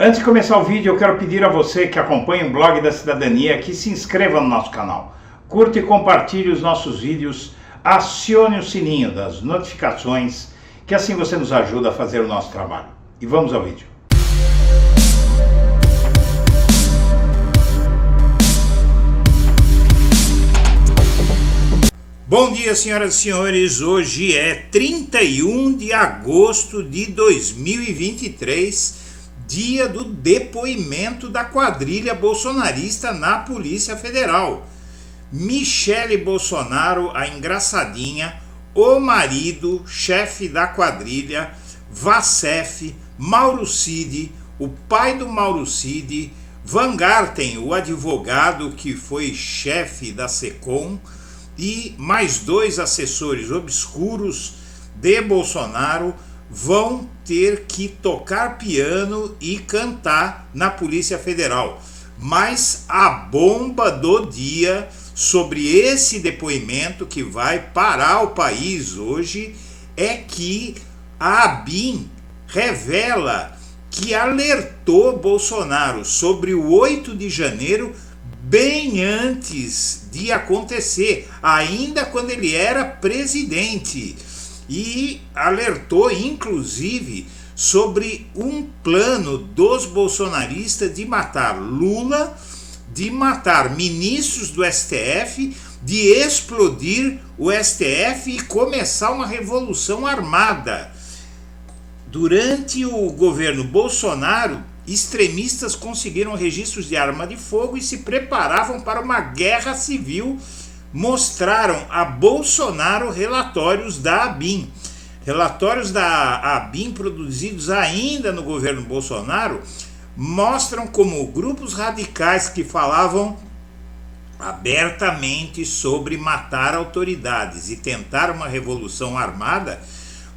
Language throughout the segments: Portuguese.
Antes de começar o vídeo, eu quero pedir a você que acompanha o Blog da Cidadania que se inscreva no nosso canal, curta e compartilhe os nossos vídeos, acione o sininho das notificações, que assim você nos ajuda a fazer o nosso trabalho. E vamos ao vídeo. Bom dia, senhoras e senhores. Hoje é 31 de agosto de 2023, dia do depoimento da quadrilha bolsonarista na Polícia Federal. Michele Bolsonaro, a engraçadinha, o marido, chefe da quadrilha, Vacef, Mauro Cid, o pai do Mauro Cid, Van Garten, o advogado que foi chefe da SECOM, e mais dois assessores obscuros de Bolsonaro vão ter que tocar piano e cantar na Polícia Federal. Mas a bomba do dia sobre esse depoimento que vai parar o país hoje é que a ABIN revela que alertou Bolsonaro sobre o 8 de janeiro bem antes de acontecer, ainda quando ele era presidente, e alertou inclusive sobre um plano dos bolsonaristas de matar Lula, de matar ministros do STF, de explodir o STF e começar uma revolução armada. Durante o governo Bolsonaro, extremistas conseguiram registros de arma de fogo e se preparavam para uma guerra civil. Mostraram a Bolsonaro relatórios da ABIN. Relatórios da ABIN produzidos ainda no governo Bolsonaro mostram como grupos radicais que falavam abertamente sobre matar autoridades e tentar uma revolução armada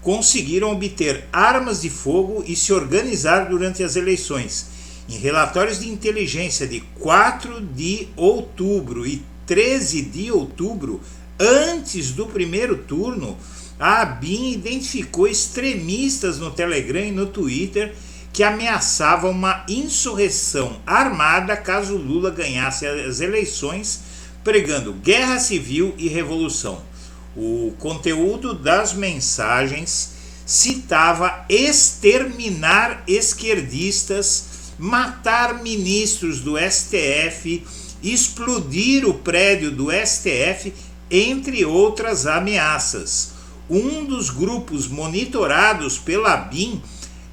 conseguiram obter armas de fogo e se organizar durante as eleições. Em relatórios de inteligência de 4 de outubro e 13 de outubro, antes do primeiro turno, a ABIN identificou extremistas no Telegram e no Twitter que ameaçavam uma insurreição armada caso Lula ganhasse as eleições, pregando guerra civil e revolução. O conteúdo das mensagens citava exterminar esquerdistas, matar ministros do STF, explodir o prédio do STF, entre outras ameaças. Um dos grupos monitorados pela ABIN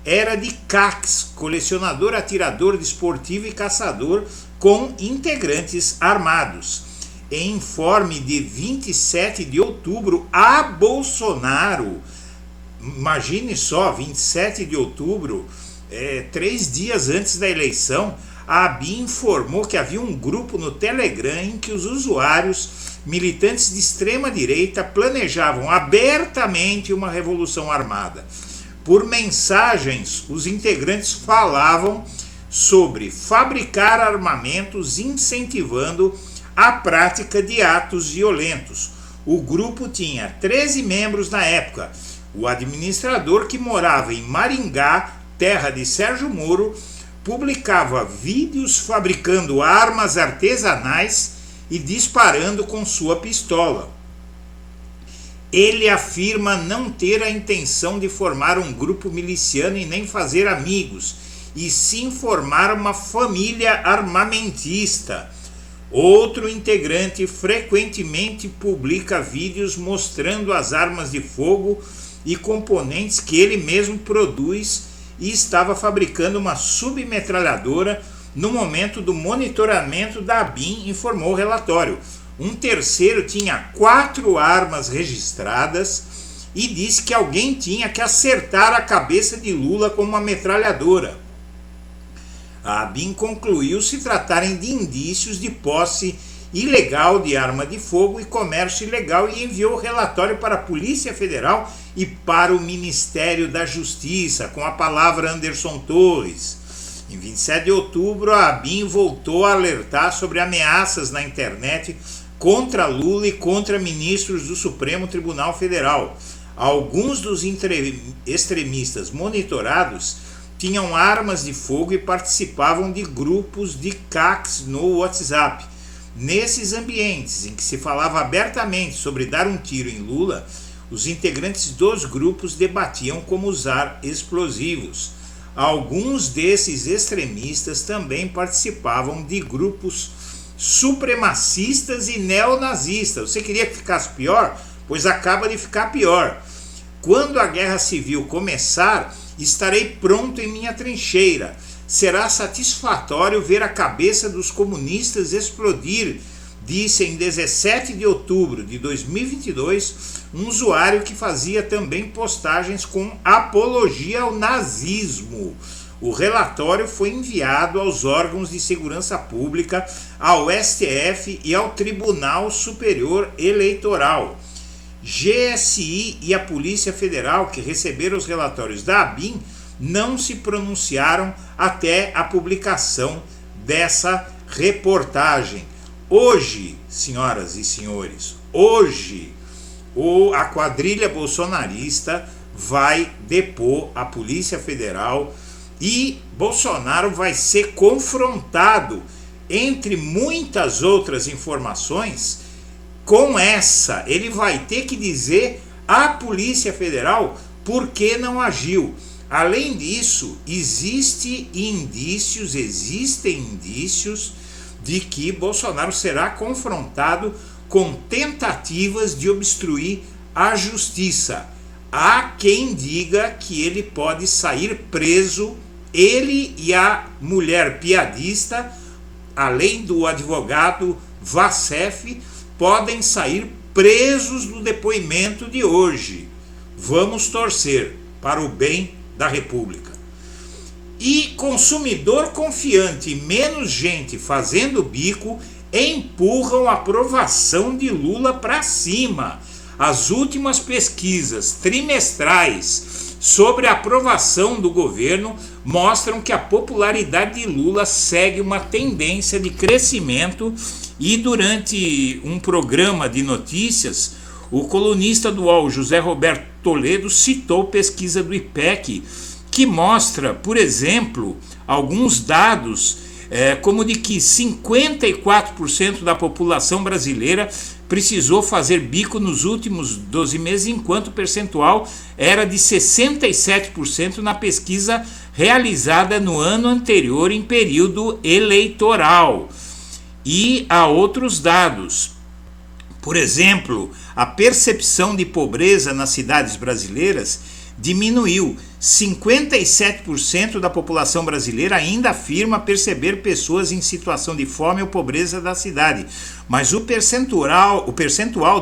era de CACs, colecionador, atirador desportivo e caçador, com integrantes armados. Em informe de 27 de outubro, a Bolsonaro, imagine só, 27 de outubro, 3 dias antes da eleição, a ABIN informou que havia um grupo no Telegram em que os usuários, militantes de extrema-direita, planejavam abertamente uma revolução armada. Por mensagens, os integrantes falavam sobre fabricar armamentos, incentivando a prática de atos violentos. O grupo tinha 13 membros na época. O administrador, que morava em Maringá, terra de Sérgio Moro, publicava vídeos fabricando armas artesanais e disparando com sua pistola. Ele afirma não ter a intenção de formar um grupo miliciano e nem fazer amigos, e sim formar uma família armamentista. Outro integrante frequentemente publica vídeos mostrando as armas de fogo e componentes que ele mesmo produz e estava fabricando uma submetralhadora no momento do monitoramento da ABIN, informou o relatório. Um terceiro tinha 4 armas registradas e disse que alguém tinha que acertar a cabeça de Lula com uma metralhadora. A ABIN concluiu se tratarem de indícios de posse ilegal de arma de fogo e comércio ilegal e enviou o relatório para a Polícia Federal e para o Ministério da Justiça, com a palavra Anderson Torres. Em 27 de outubro, a ABIN voltou a alertar sobre ameaças na internet contra Lula e contra ministros do Supremo Tribunal Federal. Alguns dos extremistas monitorados tinham armas de fogo e participavam de grupos de CACs no WhatsApp. Nesses ambientes em que se falava abertamente sobre dar um tiro em Lula, os integrantes dos grupos debatiam como usar explosivos. Alguns desses extremistas também participavam de grupos supremacistas e neonazistas. Você queria que ficasse pior? Pois acaba de ficar pior. Quando a guerra civil começar, estarei pronto em minha trincheira. Será satisfatório ver a cabeça dos comunistas explodir, disse em 17 de outubro de 2022 um usuário que fazia também postagens com apologia ao nazismo. O relatório foi enviado aos órgãos de segurança pública, ao STF e ao Tribunal Superior Eleitoral. GSI e a Polícia Federal, que receberam os relatórios da ABIN, não se pronunciaram até a publicação dessa reportagem. Hoje, senhoras e senhores, hoje a quadrilha bolsonarista vai depor a Polícia Federal e Bolsonaro vai ser confrontado, entre muitas outras informações, com essa. Ele vai ter que dizer à Polícia Federal por que não agiu. Além disso, existem indícios de que Bolsonaro será confrontado com tentativas de obstruir a justiça. Há quem diga que ele pode sair preso, ele e a mulher piadista, além do advogado Vassef, podem sair presos do depoimento de hoje. Vamos torcer para o bem da República. E consumidor confiante e menos gente fazendo bico empurram a aprovação de Lula para cima. As últimas pesquisas trimestrais sobre a aprovação do governo mostram que a popularidade de Lula segue uma tendência de crescimento, e durante um programa de notícias, o colunista do UOL, José Roberto Toledo, citou pesquisa do IPEC, que mostra, por exemplo, alguns dados, como de que 54% da população brasileira precisou fazer bico nos últimos 12 meses, enquanto o percentual era de 67% na pesquisa realizada no ano anterior, em período eleitoral. E há outros dados. Por exemplo, a percepção de pobreza nas cidades brasileiras diminuiu. 57% da população brasileira ainda afirma perceber pessoas em situação de fome ou pobreza da cidade. Mas o percentual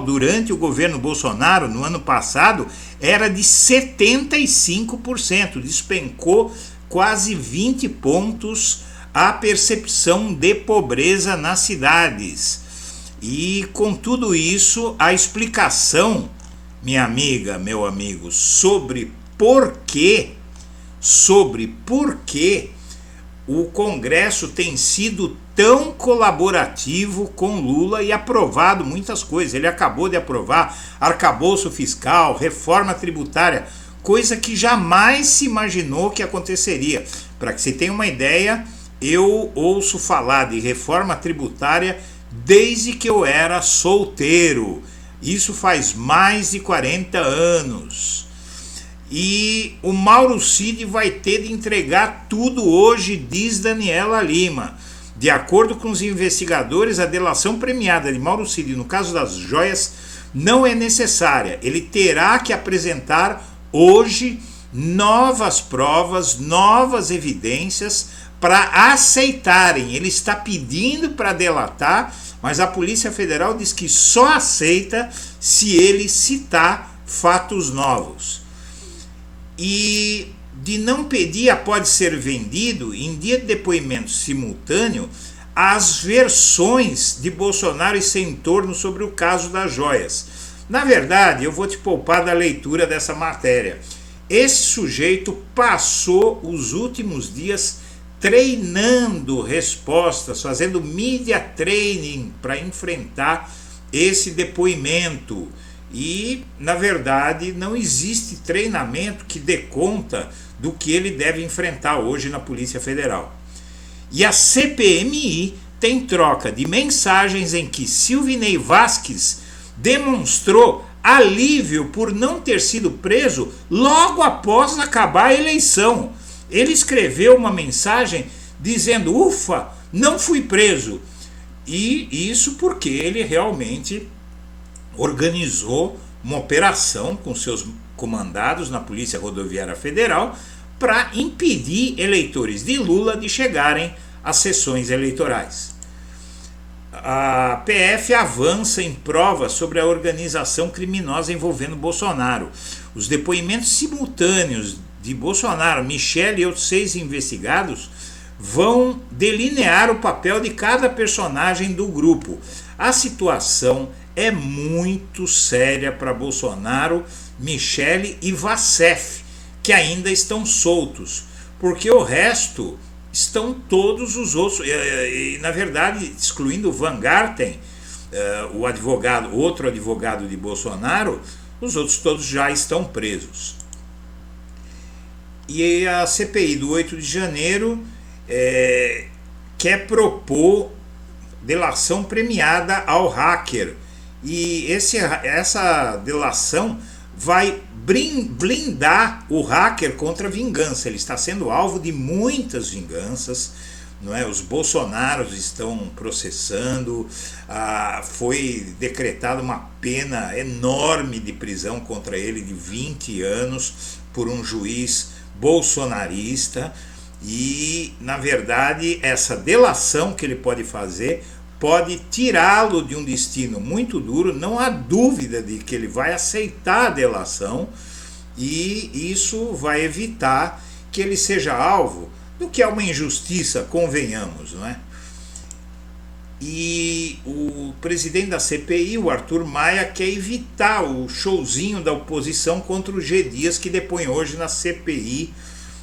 durante o governo Bolsonaro, no ano passado, era de 75%. Despencou quase 20 pontos a percepção de pobreza nas cidades. E com tudo isso, a explicação, minha amiga, meu amigo, sobre por que o Congresso tem sido tão colaborativo com Lula e aprovado muitas coisas. Ele acabou de aprovar arcabouço fiscal, reforma tributária, coisa que jamais se imaginou que aconteceria. Para que você tenha uma ideia, eu ouço falar de reforma tributária desde que eu era solteiro. Isso faz mais de 40 anos. E o Mauro Cid vai ter de entregar tudo hoje, diz Daniela Lima. De acordo com os investigadores, a delação premiada de Mauro Cid no caso das joias não é necessária. Ele terá que apresentar hoje novas provas, novas evidências para aceitarem. Ele está pedindo para delatar, mas a Polícia Federal diz que só aceita se ele citar fatos novos. E de não pedir a pode ser vendido, em dia de depoimento simultâneo, as versões de Bolsonaro e seu entorno sobre o caso das joias. Na verdade, eu vou te poupar da leitura dessa matéria. Esse sujeito passou os últimos dias treinando respostas, fazendo media training para enfrentar esse depoimento. e, na verdade, não existe treinamento que dê conta do que ele deve enfrentar hoje na Polícia Federal. E a CPMI tem troca de mensagens em que Silvinei Vasquez demonstrou alívio por não ter sido preso logo após acabar a eleição. Ele escreveu uma mensagem dizendo: ufa, não fui preso. E isso porque ele realmente organizou uma operação com seus comandados na Polícia Rodoviária Federal para impedir eleitores de Lula de chegarem às sessões eleitorais. A PF avança em provas sobre a organização criminosa envolvendo Bolsonaro. Os depoimentos simultâneos de Bolsonaro, Michele e outros 6 investigados vão delinear o papel de cada personagem do grupo. A situação é muito séria para Bolsonaro, Michele e Vassef, que ainda estão soltos, porque o resto estão todos os outros, e na verdade, excluindo o Van Garten, o advogado, outro advogado de Bolsonaro, os outros todos já estão presos. E a CPI do 8 de janeiro quer propor delação premiada ao hacker, e essa delação vai blindar o hacker contra a vingança. Ele está sendo alvo de muitas vinganças, não é? Os Bolsonaros estão processando, foi decretada uma pena enorme de prisão contra ele de 20 anos por um juiz bolsonarista, e na verdade essa delação que ele pode fazer pode tirá-lo de um destino muito duro. Não há dúvida de que ele vai aceitar a delação, e isso vai evitar que ele seja alvo do que é uma injustiça, convenhamos, não é? E o presidente da CPI, o Arthur Maia, quer evitar o showzinho da oposição contra o G. Dias, que depõe hoje na CPI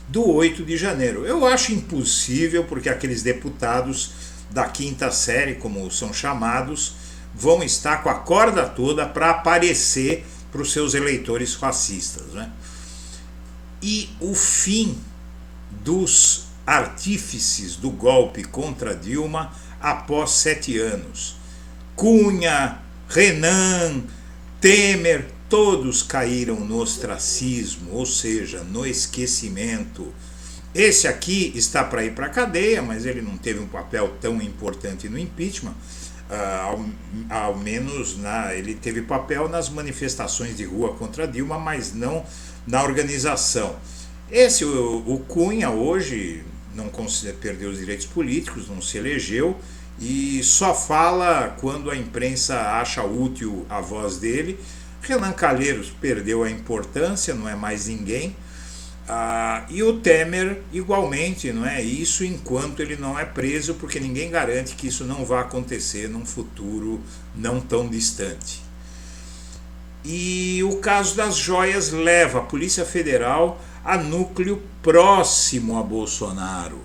do 8 de janeiro. Eu acho impossível, porque aqueles deputados da quinta série, como são chamados, vão estar com a corda toda para aparecer para os seus eleitores fascistas, né? E o fim dos artífices do golpe contra Dilma após 7 anos. Cunha, Renan, Temer, todos caíram no ostracismo, ou seja, no esquecimento. Esse aqui está para ir para a cadeia, mas ele não teve um papel tão importante no impeachment, ao menos ele teve papel nas manifestações de rua contra Dilma, mas não na organização. O Cunha hoje não perdeu os direitos políticos, não se elegeu e só fala quando a imprensa acha útil a voz dele. Renan Calheiros perdeu a importância, não é mais ninguém. E o Temer igualmente, não é? Isso enquanto ele não é preso, porque ninguém garante que isso não vá acontecer num futuro não tão distante. E o caso das joias leva a Polícia Federal a núcleo próximo a Bolsonaro.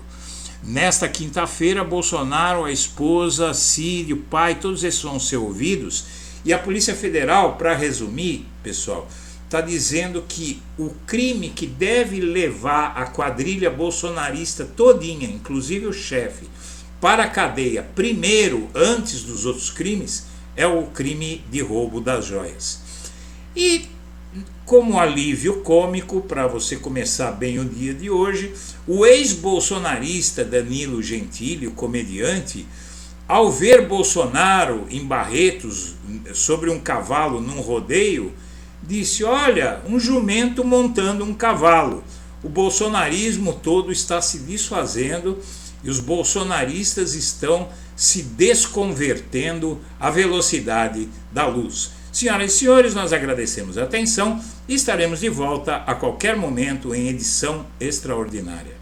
Nesta quinta-feira, Bolsonaro, a esposa, Cid, o pai, todos esses vão ser ouvidos, e a Polícia Federal, para resumir, pessoal, está dizendo que o crime que deve levar a quadrilha bolsonarista todinha, inclusive o chefe, para a cadeia primeiro, antes dos outros crimes, é o crime de roubo das joias. E como alívio cômico, para você começar bem o dia de hoje, o ex-bolsonarista Danilo Gentili, o comediante, ao ver Bolsonaro em Barretos sobre um cavalo num rodeio, disse: olha, um jumento montando um cavalo. O bolsonarismo todo está se desfazendo e os bolsonaristas estão se desconvertendo à velocidade da luz. Senhoras e senhores, nós agradecemos a atenção e estaremos de volta a qualquer momento em edição extraordinária.